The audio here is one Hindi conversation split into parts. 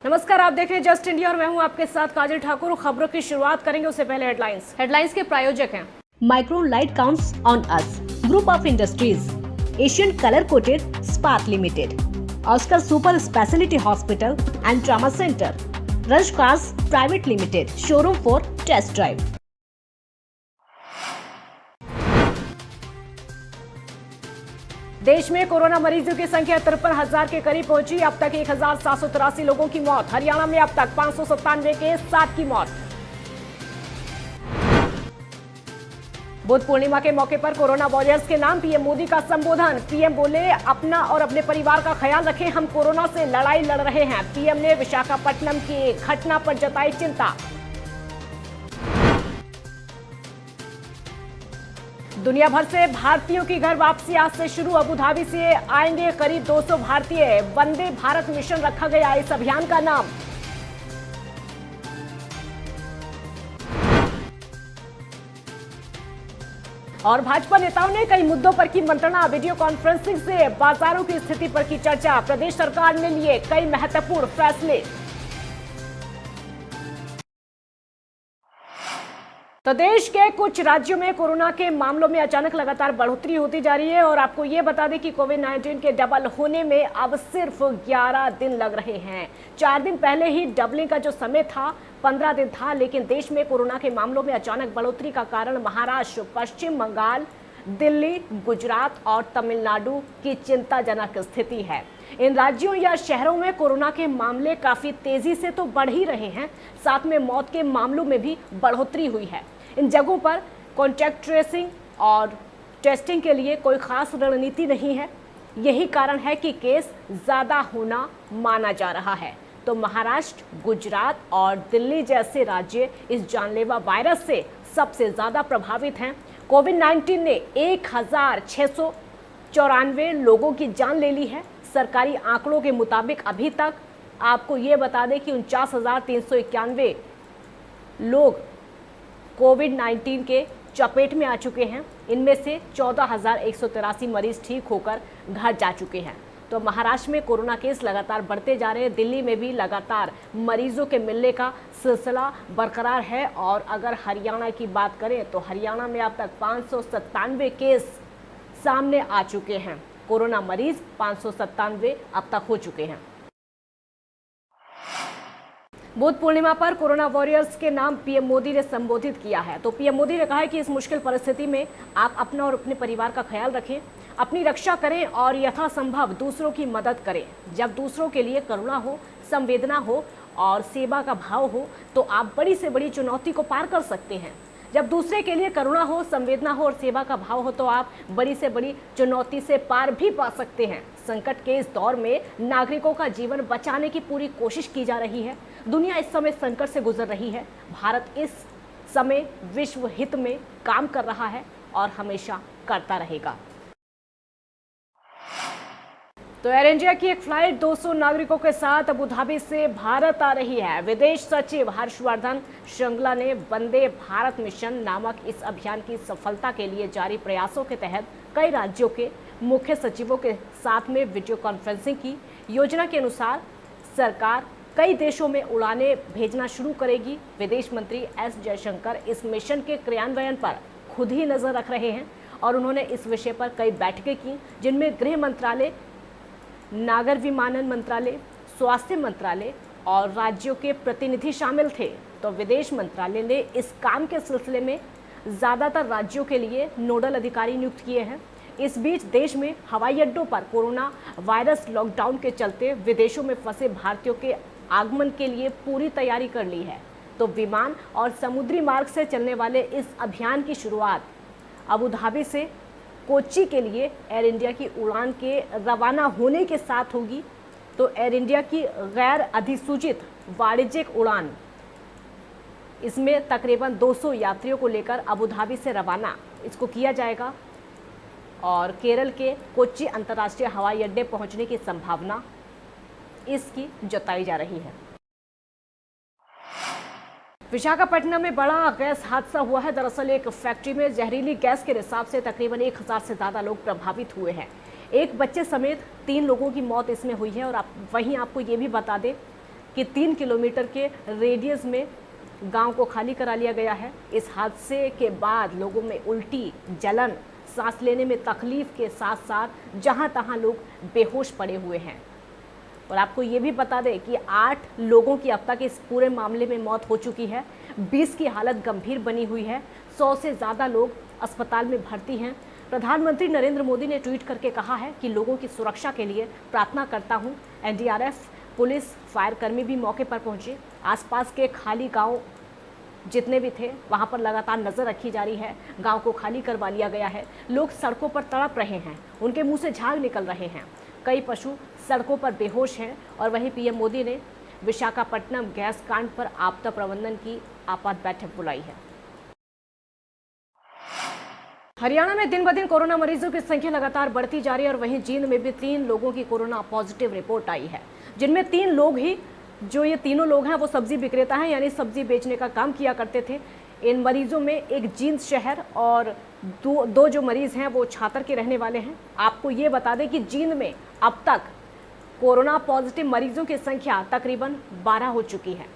नमस्कार, आप देख रहे हैं जस्ट इंडिया और मैं हूं आपके साथ काजल ठाकुर। खबरों की शुरुआत करेंगे उससे पहले हेडलाइंस के प्रायोजक हैं Micron light counts on us, group of industries, Asian colour coated spark limited, Oscar super speciality hospital and trauma centre, rush cars private limited, showroom for test drive. देश में कोरोना मरीजों की संख्या 53,000 के करीब पहुंची। अब तक 1,783 लोगों की मौत। हरियाणा में अब तक 597 केस, 7 की मौत। बुद्ध पूर्णिमा के मौके पर कोरोना वॉरियर्स के नाम पीएम मोदी का संबोधन। पीएम बोले, अपना और अपने परिवार का ख्याल रखें, हम कोरोना से लड़ाई लड़ रहे हैं। पीएम ने विशाखापट्टनम की घटना पर जताई चिंता। दुनिया भर से भारतीयों की घर वापसी आज से शुरू। अबू धाबी से आएंगे करीब 200 भारतीय। वंदे भारत मिशन रखा गया इस अभियान का नाम। और भाजपा नेताओं ने कई मुद्दों पर की मंत्रणा। वीडियो कॉन्फ्रेंसिंग से बाजारों की स्थिति पर की चर्चा। प्रदेश सरकार ने लिए कई महत्वपूर्ण फैसले। तो देश के कुछ राज्यों में कोरोना के मामलों में अचानक लगातार बढ़ोतरी होती जा रही है और आपको ये बता दें कि कोविड-19 के डबल होने में अब सिर्फ 11 दिन लग रहे हैं। 4 दिन पहले ही डबलिंग का जो समय था 15 दिन था, लेकिन देश में कोरोना के मामलों में अचानक बढ़ोतरी का कारण महाराष्ट्र, पश्चिम बंगाल, दिल्ली, गुजरात और तमिलनाडु की चिंताजनक स्थिति है। इन राज्यों या शहरों में कोरोना के मामले काफी तेजी से तो बढ़ ही रहे हैं, साथ में मौत के मामलों में भी बढ़ोतरी हुई है। इन जगहों पर कॉन्टैक्ट ट्रेसिंग और टेस्टिंग के लिए कोई खास रणनीति नहीं है। यही कारण है कि केस ज़्यादा होना माना जा रहा है। तो महाराष्ट्र, गुजरात और दिल्ली जैसे राज्य इस जानलेवा वायरस से सबसे ज़्यादा प्रभावित हैं। कोविड-19 ने 1,694 लोगों की जान ले ली है। सरकारी आंकड़ों के मुताबिक अभी तक आपको ये बता दें कि 49,391 लोग कोविड-19 के चपेट में आ चुके हैं। इनमें से 14,183 मरीज ठीक होकर घर जा चुके हैं। तो महाराष्ट्र में कोरोना केस लगातार बढ़ते जा रहे हैं। दिल्ली में भी लगातार मरीजों के मिलने का सिलसिला बरकरार है। और अगर हरियाणा की बात करें तो हरियाणा में अब तक 597 केस सामने आ चुके हैं। कोरोना मरीज 597 अब तक हो चुके हैं। बुद्ध पूर्णिमा पर कोरोना वॉरियर्स के नाम पीएम मोदी ने संबोधित किया है। तो पीएम मोदी ने कहा है कि इस मुश्किल परिस्थिति में आप अपना और अपने परिवार का ख्याल रखें, अपनी रक्षा करें और यथासंभव दूसरों की मदद करें। जब दूसरों के लिए करुणा हो, संवेदना हो और सेवा का भाव हो तो आप बड़ी से बड़ी चुनौती को पार कर सकते हैं। जब दूसरे के लिए करुणा हो, संवेदना हो और सेवा का भाव हो तो आप बड़ी से बड़ी चुनौती से पार भी पा सकते हैं। संकट के इस दौर में नागरिकों का जीवन बचाने की पूरी कोशिश की जा रही है। दुनिया इस समय संकट से गुजर रही है। भारत इस समय विश्व हित में काम कर रहा है और हमेशा करता रहेगा। तो एयर इंडिया की एक फ्लाइट 200 नागरिकों के साथ अबू धाबी से भारत आ रही है। विदेश सचिव हर्षवर्धन श्रृंगला ने वंदे भारत मिशन नामक इस अभियान की सफलता के लिए जारी प्रयासों के तहत कई राज्यों के मुख्य सचिवों के साथ में वीडियो कॉन्फ्रेंसिंग की। योजना के अनुसार सरकार कई देशों में उड़ानें भेजना शुरू करेगी। विदेश मंत्री एस जयशंकर इस मिशन के क्रियान्वयन पर खुद ही नजर रख रहे हैं और उन्होंने इस विषय पर कई बैठकें की, जिनमें गृह मंत्रालय, नागर विमानन मंत्रालय, स्वास्थ्य मंत्रालय और राज्यों के प्रतिनिधि शामिल थे। तो विदेश मंत्रालय ने इस काम के सिलसिले में ज़्यादातर राज्यों के लिए नोडल अधिकारी नियुक्त किए हैं। इस बीच देश में हवाई अड्डों पर कोरोना वायरस लॉकडाउन के चलते विदेशों में फंसे भारतीयों के आगमन के लिए पूरी तैयारी कर ली है। तो विमान और समुद्री मार्ग से चलने वाले इस अभियान की शुरुआत अबू धाबी से कोच्चि के लिए एयर इंडिया की उड़ान के रवाना होने के साथ होगी। तो एयर इंडिया की गैर अधिसूचित वाणिज्यिक उड़ान, इसमें तकरीबन 200 यात्रियों को लेकर अबू धाबी से रवाना इसको किया जाएगा और केरल के कोच्चि अंतर्राष्ट्रीय हवाई अड्डे पहुंचने की संभावना इसकी जताई जा रही है। विशाखापट्टनम में बड़ा गैस हादसा हुआ है। दरअसल एक फैक्ट्री में जहरीली गैस के रिसाव से तकरीबन 1000 से ज़्यादा लोग प्रभावित हुए हैं। एक बच्चे समेत 3 लोगों की मौत इसमें हुई है। और वहीं आपको ये भी बता दें कि 3 किलोमीटर के रेडियस में गांव को खाली करा लिया गया है। इस हादसे के बाद लोगों में उल्टी, जलन, सांस लेने में तकलीफ के साथ साथ जहां तहां लोग बेहोश पड़े हुए हैं। और आपको ये भी बता दें कि 8 लोगों की अब तक इस पूरे मामले में मौत हो चुकी है। 20 की हालत गंभीर बनी हुई है। 100 से ज़्यादा लोग अस्पताल में भर्ती हैं। प्रधानमंत्री नरेंद्र मोदी ने ट्वीट करके कहा है कि लोगों की सुरक्षा के लिए प्रार्थना करता हूं। एनडीआरएफ, पुलिस, फायर कर्मी भी मौके पर पहुंचे। आसपास के खाली गांव जितने भी थे वहां पर लगातार नजर रखी जा रही है। गांव को खाली करवा लिया गया है। लोग सड़कों पर तड़प रहे हैं, उनके मुंह से झाग निकल रहे हैं। कई पशु सड़कों पर बेहोश हैं। और वहीं पीएम मोदी ने विशाखापट्टनम गैस कांड पर आपदा प्रबंधन की आपात बैठक बुलाई है। हरियाणा में दिन ब दिन कोरोना मरीजों की संख्या लगातार बढ़ती जा रही है और वहीं जींद में भी 3 लोगों की कोरोना पॉजिटिव रिपोर्ट आई है, जिनमें 3 लोग ही, जो ये तीनों लोग हैं वो सब्जी विक्रेता हैं, यानी सब्जी बेचने का काम किया करते थे। इन मरीजों में एक जींद शहर और दो जो मरीज हैं वो छात्र के रहने वाले हैं। आपको ये बता दें कि जींद में अब तक कोरोना पॉजिटिव मरीजों की संख्या तकरीबन 12 हो चुकी है।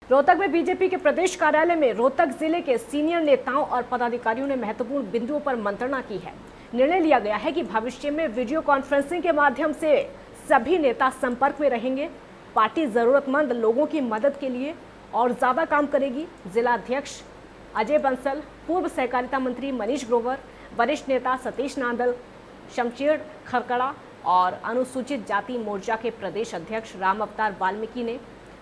रोहतक में बीजेपी के प्रदेश कार्यालय में रोहतक जिले के सीनियर नेताओं और पदाधिकारियों ने महत्वपूर्ण बिंदुओं पर मंत्रणा की है। निर्णय लिया गया है कि भविष्य में वीडियो कॉन्फ्रेंसिंग के माध्यम से सभी नेता संपर्क में रहेंगे। पार्टी जरूरतमंद लोगों की मदद के लिए और ज्यादा काम करेगी। जिला अध्यक्ष अजय बंसल, पूर्व सहकारिता मंत्री मनीष ग्रोवर, वरिष्ठ नेता सतीश नांदल, शमशेर खरकड़ा और अनुसूचित जाति मोर्चा के प्रदेश अध्यक्ष राम अवतार वाल्मीकि ने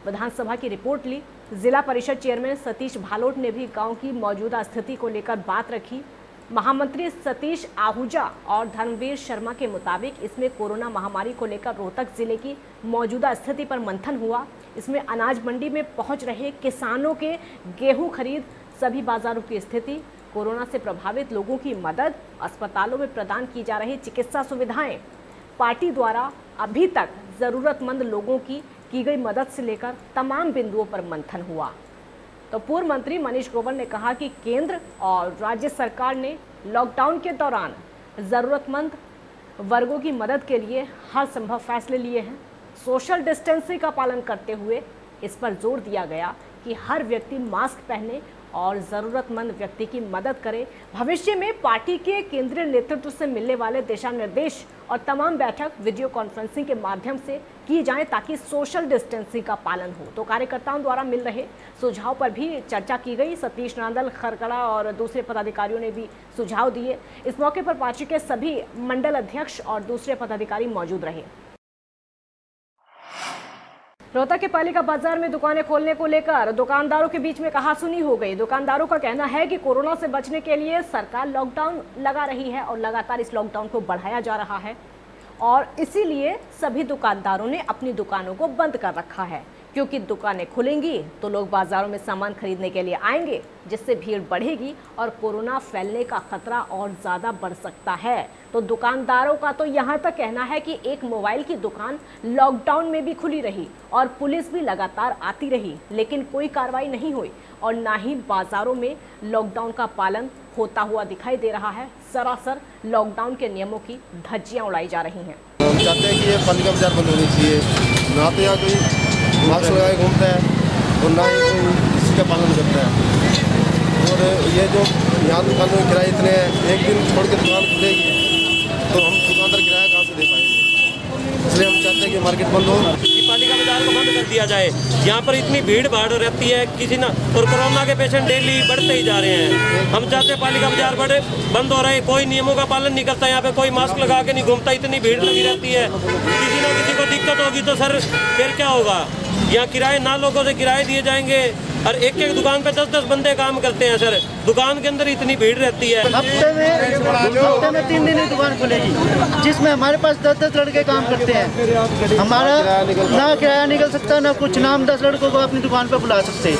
विधानसभा की रिपोर्ट ली। जिला परिषद चेयरमैन सतीश भालोट ने भी गांव की मौजूदा स्थिति को लेकर बात रखी। महामंत्री सतीश आहूजा और धर्मवीर शर्मा के मुताबिक इसमें कोरोना महामारी को लेकर रोहतक जिले की मौजूदा स्थिति पर मंथन हुआ। इसमें अनाज मंडी में पहुंच रहे किसानों के गेहूं खरीद, सभी बाजारों की स्थिति, कोरोना से प्रभावित लोगों की मदद, अस्पतालों में प्रदान की जा रही चिकित्सा सुविधाएं, पार्टी द्वारा अभी तक जरूरतमंद लोगों की गई मदद से लेकर तमाम बिंदुओं पर मंथन हुआ। तो पूर्व मंत्री मनीष ग्रोवर ने कहा कि केंद्र और राज्य सरकार ने लॉकडाउन के दौरान जरूरतमंद वर्गों की मदद के लिए हर संभव फैसले लिए हैं। सोशल डिस्टेंसिंग का पालन करते हुए इस पर जोर दिया गया कि हर व्यक्ति मास्क पहने और ज़रूरतमंद व्यक्ति की मदद करे। भविष्य में पार्टी के केंद्रीय नेतृत्व से मिलने वाले दिशा निर्देश और तमाम बैठक वीडियो कॉन्फ्रेंसिंग के माध्यम से की जाए ताकि सोशल डिस्टेंसिंग का पालन हो। तो कार्यकर्ताओं द्वारा मिल रहे सुझाव पर भी चर्चा की गई। सतीश नांदल, खरकड़ा और दूसरे पदाधिकारियों ने भी सुझाव दिए। इस मौके पर पार्टी के सभी मंडल अध्यक्ष और दूसरे पदाधिकारी मौजूद रहे। रोहतक के पालिका बाजार में दुकानें खोलने को लेकर दुकानदारों के बीच में कहासुनी हो गई। दुकानदारों का कहना है कि कोरोना से बचने के लिए सरकार लॉकडाउन लगा रही है और लगातार इस लॉकडाउन को बढ़ाया जा रहा है और इसीलिए सभी दुकानदारों ने अपनी दुकानों को बंद कर रखा है, क्योंकि दुकानें खुलेंगी तो लोग बाजारों में सामान खरीदने के लिए आएंगे, जिससे भीड़ बढ़ेगी और कोरोना फैलने का खतरा और ज़्यादा बढ़ सकता है। तो दुकानदारों का तो यहाँ तक कहना है कि एक मोबाइल की दुकान लॉकडाउन में भी खुली रही और पुलिस भी लगातार आती रही, लेकिन कोई कार्रवाई नहीं हुई और ना ही बाजारों में लॉकडाउन का पालन होता हुआ दिखाई दे रहा है। सरासर लॉकडाउन के नियमों की धज्जियां उड़ाई जा रही हैं। हम चाहते हैं कि ये पालिका बाजार बंद होनी चाहिए। ना तो यहाँ कोई मास्क लगाए घूमता है और ना ही कोई इसी का पालन करता है। और ये जो यहाँ दुकानों के किराए इतने हैं, एक दिन छोड़ के दुकान खुलेगी तो हम दुकानदार किराया कहाँ से दे पाएंगे। इसलिए हम चाहते हैं कि मार्केट बंद हो, कि पालिका बाजार को बंद कर दिया जाए। यहाँ पर इतनी भीड़ भाड़ रहती है किसी ना, और कोरोना के पेशेंट डेली बढ़ते ही जा रहे हैं। हम चाहते हैं पालिका बाजार बंद हो रहे, कोई नियमों का पालन नहीं करता, यहाँ पे कोई मास्क लगा के नहीं घूमता, इतनी भीड़ लगी रहती है। किसी ना किसी को दिक्कत होगी तो सर फिर क्या होगा। यहाँ किराए ना लोगों से किराए दिए जाएंगे और एक एक दुकान पे 10-10 बंदे काम करते हैं सर। दुकान के अंदर इतनी भीड़ रहती है। हफ्ते में 3 दिन ही दुकान खुलेगी, जिसमें हमारे पास 10-10 लड़के काम करते हैं। हमारा ना किराया निकल सकता ना कुछ, ना हम 10 लड़कों को अपनी दुकान पे बुला सकते।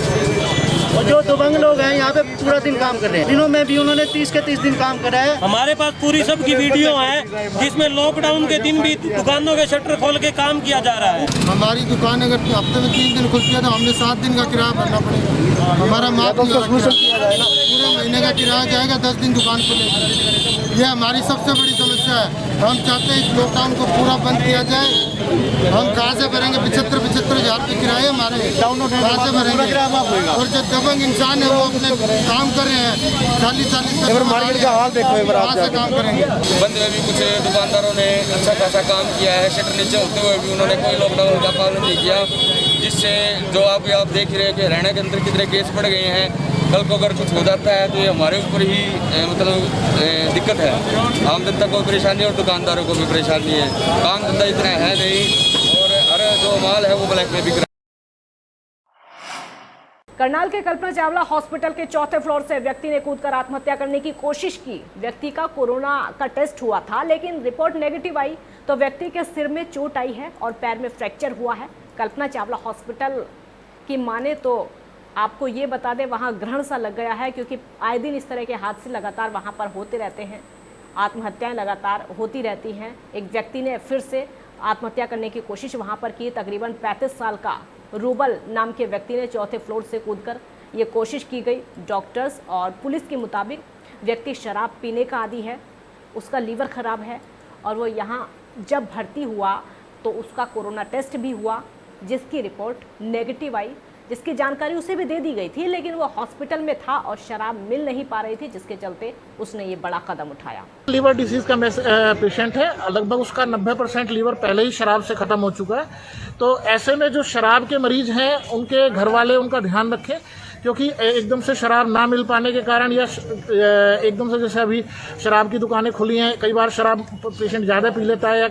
और जो दबंग लोग हैं यहाँ पे पूरा दिन काम कर रहे हैं। दिनों में भी उन्होंने 30 के 30 दिन काम करा है। हमारे पास पूरी सबकी वीडियो है जिसमें लॉकडाउन के दिन भी दुकानों के शटर खोल के काम किया जा रहा है। हमारी दुकान अगर हफ्ते में 3 दिन खुलती है तो हमने 7 दिन का किराया भरना पड़ेगा। हमारा माफ पूरे महीने का किराया जाएगा, 10 दिन दुकान खुलेगी। ये हमारी सबसे बड़ी समस्या समस्या है। हम चाहते हैं इस लॉकडाउन को पूरा बंद किया जाए। हम कहाँ से भरेंगे? 75,000 रुपये किराए हमारे, कहाँ से भरेंगे? और जो दबंग इंसान है वो अपने काम कर रहे हैं, 40-40 मार्केट का हाल देखो, कहाँ से काम करेंगे? बंद में भी कुछ दुकानदारों ने अच्छा खासा काम किया है, शटर नीचे होते हुए भी उन्होंने कोई लॉकडाउन का पालन नहीं किया, जिससे जो आप देख रहे हैं कि हरियाणा के अंदर कितने केस बढ़ गए हैं। कल को अगर कुछ हो जाता है तो ये हमारे ऊपर ही मतलब दिक्कत है। आम जनता को परेशानी और दुकानदारों को भी परेशानी है। काम धंधा इतना है नहीं और हर जो माल है वो ब्लैक में बिक रहा है। करनाल के कल्पना चावला हॉस्पिटल के चौथे फ्लोर से व्यक्ति ने कूदकर आत्महत्या करने की कोशिश की। व्यक्ति का कोरोना का टेस्ट हुआ था, लेकिन रिपोर्ट नेगेटिव आई तो व्यक्ति के सिर में चोट आई है और पैर में फ्रैक्चर हुआ है। कल्पना चावला हॉस्पिटल की माने तो आपको ये बता दें, वहाँ ग्रहण सा लग गया है, क्योंकि आए दिन इस तरह के हादसे लगातार वहाँ पर होते रहते हैं, आत्महत्याएं लगातार होती रहती हैं। एक व्यक्ति ने फिर से आत्महत्या करने की कोशिश वहाँ पर की। तकरीबन 35 साल का रूबल नाम के व्यक्ति ने चौथे फ्लोर से कूदकर ये कोशिश की गई। डॉक्टर्स और पुलिस के मुताबिक व्यक्ति शराब पीने का आदी है, उसका लीवर खराब है और वो यहाँ जब भर्ती हुआ तो उसका कोरोना टेस्ट भी हुआ, जिसकी रिपोर्ट नेगेटिव आई, जिसकी जानकारी उसे भी दे दी गई थी, लेकिन वो हॉस्पिटल में था और शराब मिल नहीं पा रही थी, जिसके चलते उसने ये बड़ा कदम उठाया। लीवर डिसीज का पेशेंट है, लगभग उसका 90% लीवर पहले ही शराब से खत्म हो चुका है। तो ऐसे में जो शराब के मरीज हैं उनके घर वाले उनका ध्यान रखें, क्योंकि एकदम से शराब ना मिल पाने के कारण या एकदम से जैसे अभी शराब की दुकानें खुली हैं, कई बार शराब पेशेंट ज़्यादा पी लेता है या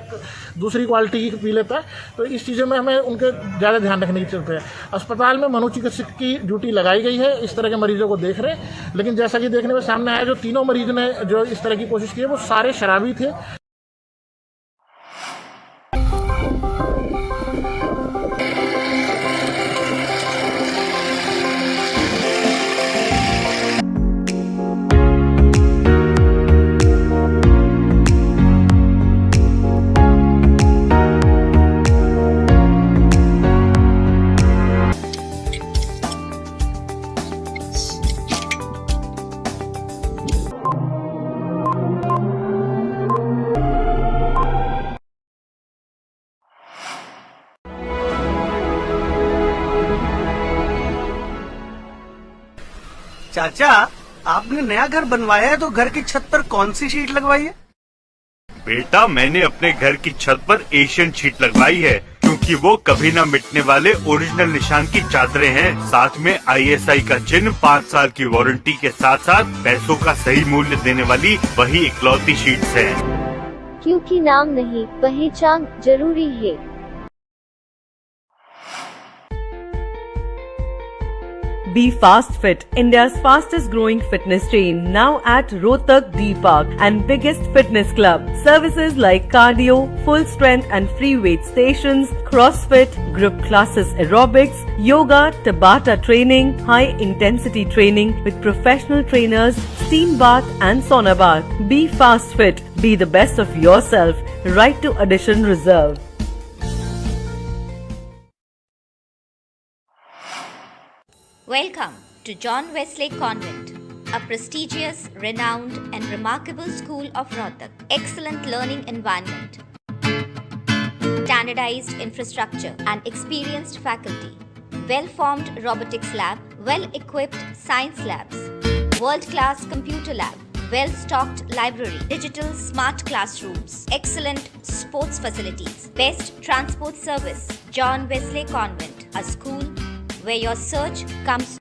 दूसरी क्वालिटी की पी लेता है, तो इस चीज़ों में हमें उनके ज़्यादा ध्यान रखने की जरूरत है। अस्पताल में मनोचिकित्सक की ड्यूटी लगाई गई है, इस तरह के मरीजों को देख रहे हैं, लेकिन जैसा कि देखने में सामने आया, जो तीनों मरीज ने जो इस तरह की कोशिश की है वो सारे शराबी थे। चाचा, आपने नया घर बनवाया है तो घर की छत पर कौन सी शीट लगवाई है? बेटा, मैंने अपने घर की छत पर एशियन शीट लगवाई है, क्योंकि वो कभी न मिटने वाले ओरिजिनल निशान की चादरें हैं। साथ में ISI का चिन्ह, 5 साल की वारंटी के साथ साथ पैसों का सही मूल्य देने वाली वही इकलौती शीट्स हैं। क्योंकि नाम नहीं, पहचान जरूरी है। Be Fast Fit, India's fastest growing fitness chain, now at Rohtak D Park and biggest fitness club. Services like cardio, full strength and free weight stations, CrossFit, group classes, aerobics, yoga, Tabata training, high intensity training with professional trainers, steam bath and sauna bath. Be Fast Fit, be the best of yourself. Right to addition reserved. Welcome to John Wesley Convent, a prestigious, renowned and remarkable school of Rohtak. Excellent learning environment, standardized infrastructure and experienced faculty, well-formed robotics lab, well-equipped science labs, world-class computer lab, well-stocked library, digital smart classrooms, excellent sports facilities, best transport service. John Wesley Convent, a school where your search comes.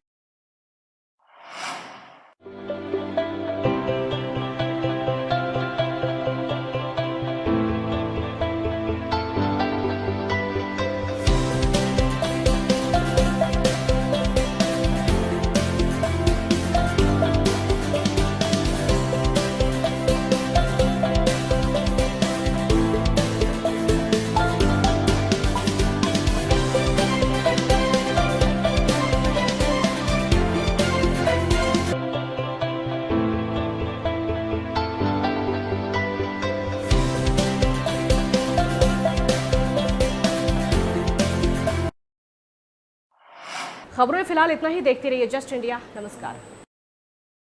खबरों में फिलहाल इतना ही। देखते रहिए जस्ट इंडिया। नमस्कार।